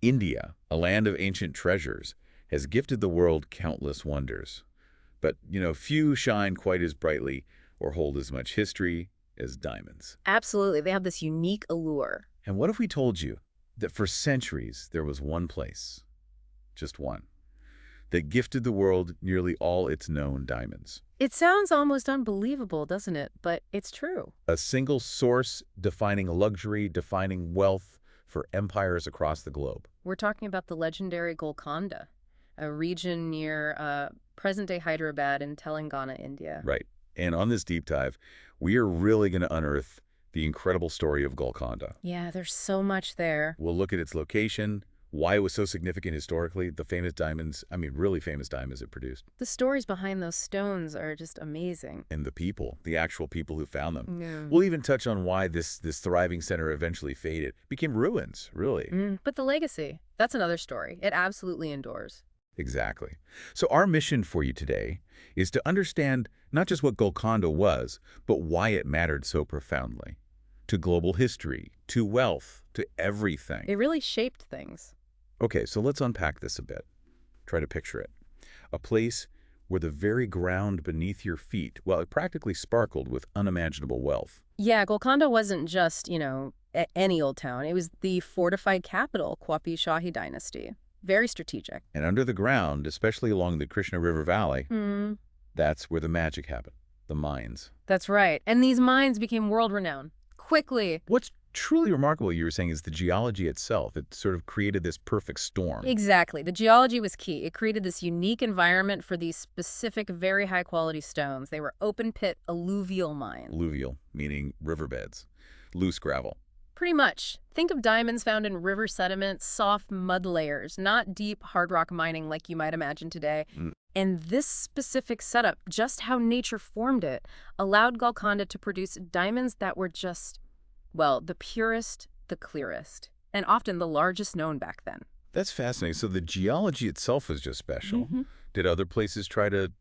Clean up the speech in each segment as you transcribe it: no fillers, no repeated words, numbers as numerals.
India, a land of ancient treasures, has gifted the world countless wonders. But, few shine quite as brightly or hold as much history as diamonds. Absolutely. They have this unique allure. And what if we told you that for centuries there was one place, just one, that gifted the world nearly all its known diamonds? It sounds almost unbelievable, doesn't it? But it's true. A single source defining luxury, defining wealth for empires across the globe. We're talking about the legendary Golkonda, a region near present-day Hyderabad in Telangana, India. Right. And on this deep dive, we are really going to unearth the incredible story of Golkonda. Yeah, there's so much there. We'll look at its location, why it was so significant historically, the famous diamonds, really famous diamonds it produced, The stories behind those stones are just amazing. and the people, the actual people who found them. Yeah. We'll even touch on why this thriving center eventually faded, became ruins, really. But the legacy, that's another story. It absolutely endures. Exactly. So our mission for you today is to understand not just what Golconda was, but why it mattered so profoundly. To global history, to wealth, to everything. It really shaped things. Okay, so let's unpack this a bit. Try to picture it. A place where the very ground beneath your feet, well, it practically sparkled with unimaginable wealth. Yeah, Golconda wasn't just, any old town. It was the fortified capital, Quapi Shahi dynasty. Very strategic. And under the ground, especially along the Krishna River Valley, Hmm. that's where the magic happened, the mines. That's right. And these mines became world-renowned. Quickly. What's truly remarkable, you were saying, is the geology itself. It sort of created this perfect storm. Exactly. The geology was key. It created this unique environment for these specific, very high-quality stones. They were open-pit alluvial mines. Alluvial, meaning riverbeds, loose gravel. Pretty much. Think of diamonds found in river sediment, soft mud layers, not deep hard rock mining like you might imagine today. Mm. And this specific setup, just how nature formed it, allowed Golconda to produce diamonds that were just, well, the purest, the clearest, and often the largest known back then. That's fascinating. So the geology itself was just special. Did other places try to,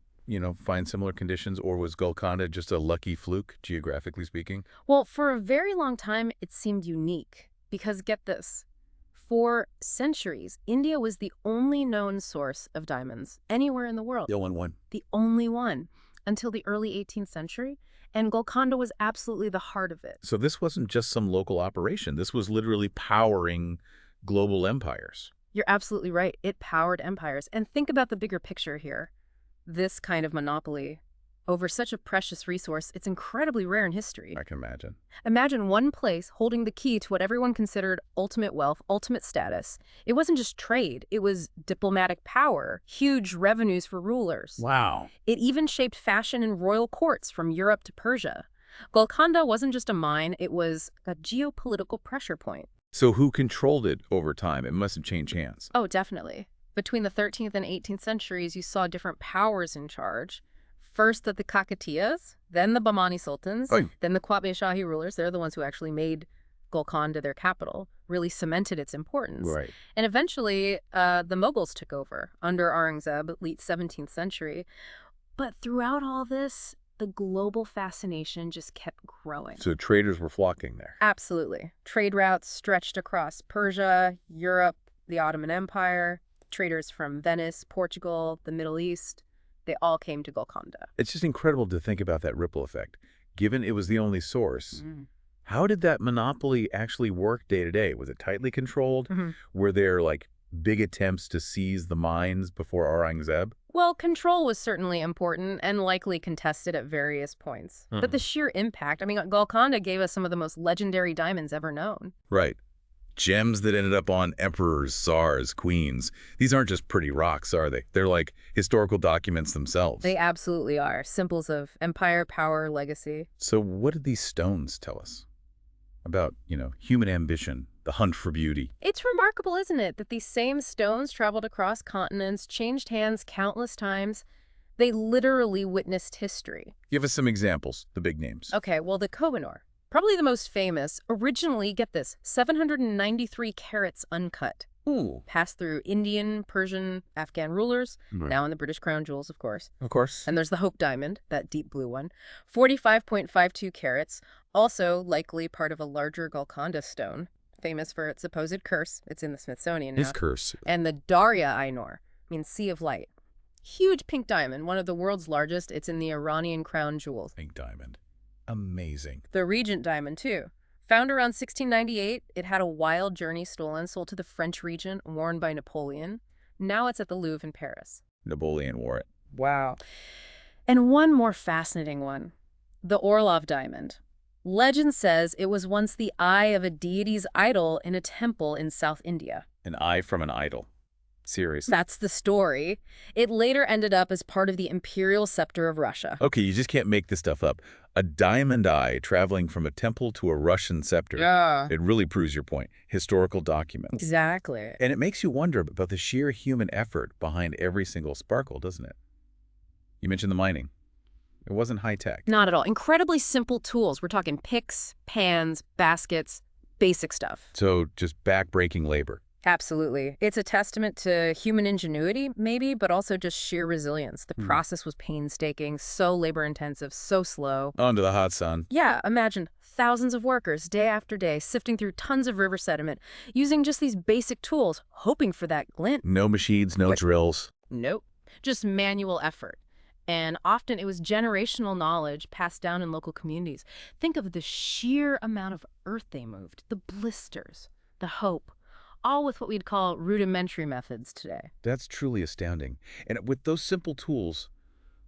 find similar conditions, or was Golconda just a lucky fluke, geographically speaking? Well, for a very long time, it seemed unique. Because get this, for centuries, India was the only known source of diamonds anywhere in the world. The only one. The only one, until the early 18th century, and Golconda was absolutely the heart of it. So this wasn't just some local operation. This was literally powering global empires. You're absolutely right. It powered empires. And think about the bigger picture here. This kind of monopoly over such a precious resource, it's incredibly rare in history. I can imagine. Imagine one place holding the key to what everyone considered ultimate wealth, ultimate status. It wasn't just trade, it was diplomatic power, huge revenues for rulers. Wow. It even shaped fashion in royal courts from Europe to Persia. Golconda wasn't just a mine, it was a geopolitical pressure point. So who controlled it over time? It must have changed hands. Oh, definitely. Between the 13th and 18th centuries, you saw different powers in charge. First the Kakatiyas, then the Bahmani sultans, Oy. then the Quabi Shahi rulers. They're the ones who actually made Golconda their capital, really cemented its importance. Right. And eventually, the Mughals took over under Aurangzeb, late 17th century. But throughout all this, the global fascination just kept growing. So traders were flocking there. Absolutely. Trade routes stretched across Persia, Europe, the Ottoman Empire. Traders from Venice, Portugal, the Middle East, they all came to Golconda. It's just incredible to think about that ripple effect. Given it was the only source, how did that monopoly actually work day to day? Was it tightly controlled? Were there big attempts to seize the mines before Aurangzeb? Well, control was certainly important and likely contested at various points. But the sheer impact, Golconda gave us some of the most legendary diamonds ever known. Right. Gems that ended up on emperors, tsars, queens. These aren't just pretty rocks, are they? They're like historical documents themselves. They absolutely are. Symbols of empire, power, legacy. So what did these stones tell us about, human ambition, the hunt for beauty? It's remarkable, isn't it, that these same stones traveled across continents, changed hands countless times. They literally witnessed history. Give us some examples, the big names. Okay, well, the Kohinoor, probably the most famous, originally, get this, 793 carats uncut. Ooh. Passed through Indian, Persian, Afghan rulers, now in the British crown jewels, of course. Of course. And there's the Hope Diamond, that deep blue one, 45.52 carats, also likely part of a larger Golconda stone. famous for its supposed curse. It's in the Smithsonian now. His curse. And the Darya Ainur, means Sea of Light. Huge pink diamond, one of the world's largest. It's in the Iranian crown jewels. Pink diamond. Amazing. The Regent diamond, too. Found around 1698, it had a wild journey stolen, sold to the French regent, worn by Napoleon. Now it's at the Louvre in Paris. Napoleon wore it. Wow. And one more fascinating one. The Orlov diamond. Legend says it was once the eye of a deity's idol in a temple in South India. An eye from an idol. Seriously. That's the story. It later ended up as part of the imperial scepter of Russia. Okay, you just can't make this stuff up. A diamond eye traveling from a temple to a Russian scepter. Yeah. It really proves your point. Historical documents. Exactly. And it makes you wonder about the sheer human effort behind every single sparkle, doesn't it? You mentioned the mining. It wasn't high-tech. Not at all. Incredibly simple tools. We're talking picks, pans, baskets, basic stuff. So just back-breaking labor. Absolutely. It's a testament to human ingenuity, maybe, but also just sheer resilience. The process was painstaking, so labor-intensive, so slow. Onto the hot sun. Yeah, imagine thousands of workers, day after day, sifting through tons of river sediment, using just these basic tools, hoping for that glint. No machines, no drills. Nope. Just manual effort. And often it was generational knowledge passed down in local communities. Think of the sheer amount of earth they moved, the blisters, the hope, all with what we'd call rudimentary methods today. That's truly astounding. And with those simple tools,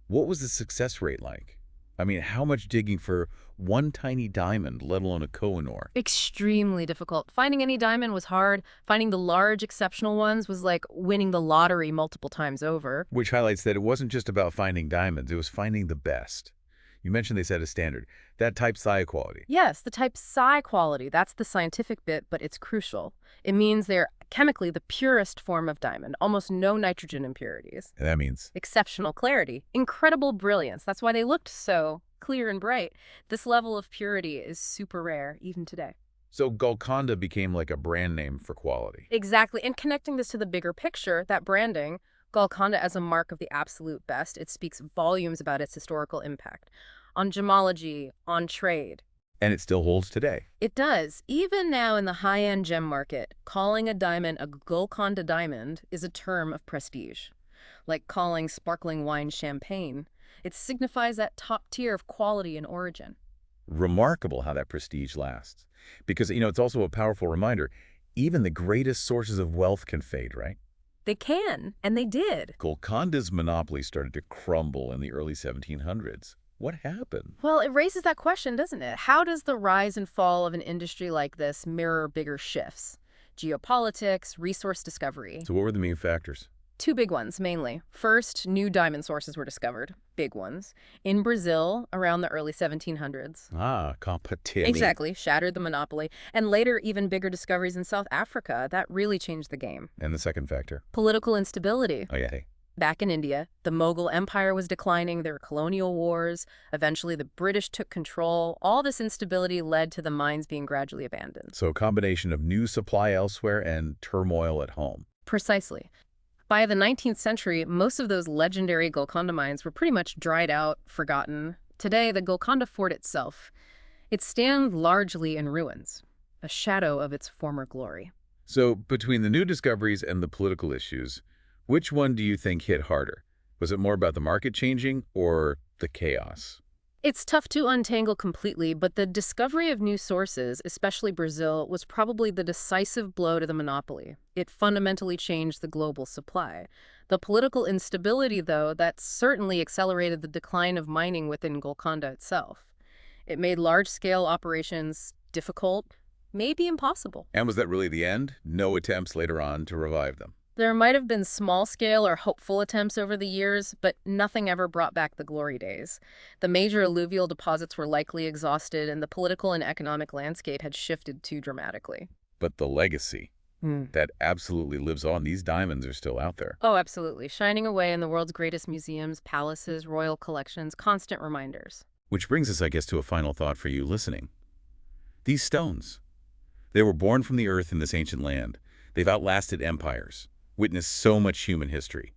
what was the success rate like? I mean, how much digging for one tiny diamond, let alone a Kohinoor? Extremely difficult. Finding any diamond was hard. Finding the large, exceptional ones was like winning the lottery multiple times over. Which highlights that it wasn't just about finding diamonds, it was finding the best. You mentioned they set a standard. That type psi quality. Yes, the type psi quality. That's the scientific bit, but it's crucial. It means they're chemically the purest form of diamond, almost no nitrogen impurities. And that means? Exceptional clarity, incredible brilliance. That's why they looked so clear and bright. This level of purity is super rare, even today. So Golkonda became like a brand name for quality. Exactly. And connecting this to the bigger picture, that branding, Golkonda as a mark of the absolute best, it speaks volumes about its historical impact on gemology, on trade. And it still holds today. It does. Even now in the high-end gem market, calling a diamond a Golkonda diamond is a term of prestige. Like calling sparkling wine champagne. It signifies that top tier of quality and origin. Remarkable how that prestige lasts. Because, it's also a powerful reminder, even the greatest sources of wealth can fade, right? They can, and they did. Golkonda's monopoly started to crumble in the early 1700s. What happened? Well, it raises that question, doesn't it? How does the rise and fall of an industry like this mirror bigger shifts? Geopolitics, resource discovery. So what were the main factors? Two big ones, mainly. First, new diamond sources were discovered. Big ones. In Brazil, around the early 1700s. Ah, competition. Exactly. Shattered the monopoly. And later, even bigger discoveries in South Africa. That really changed the game. And the second factor? Political instability. Oh, yeah. Back in India, the Mughal Empire was declining, there were colonial wars, eventually the British took control. All this instability led to the mines being gradually abandoned. So a combination of new supply elsewhere and turmoil at home. Precisely. By the 19th century, most of those legendary Golkonda mines were pretty much dried out, forgotten. Today, the Golkonda fort itself, it stands largely in ruins, a shadow of its former glory. So between the new discoveries and the political issues, which one do you think hit harder? Was it more about the market changing or the chaos? It's tough to untangle completely, but the discovery of new sources, especially Brazil, was probably the decisive blow to the monopoly. It fundamentally changed the global supply. The political instability, though, that certainly accelerated the decline of mining within Golkonda itself. It made large-scale operations difficult, maybe impossible. And was that really the end? No attempts later on to revive them? There might have been small-scale or hopeful attempts over the years, but nothing ever brought back the glory days. The major alluvial deposits were likely exhausted, and the political and economic landscape had shifted too dramatically. But the legacy, that absolutely lives on. These diamonds are still out there. Oh, absolutely. Shining away in the world's greatest museums, palaces, royal collections, constant reminders. Which brings us, I guess, to a final thought for you listening. These stones, they were born from the earth in this ancient land. They've outlasted empires. Witnessed so much human history.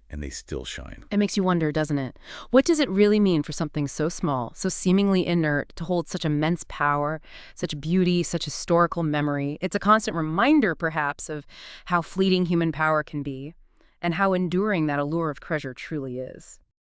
and they still shine. It makes you wonder, doesn't it? What does it really mean for something so small, so seemingly inert, to hold such immense power, such beauty, such historical memory? It's a constant reminder, perhaps, of how fleeting human power can be, and how enduring that allure of treasure truly is.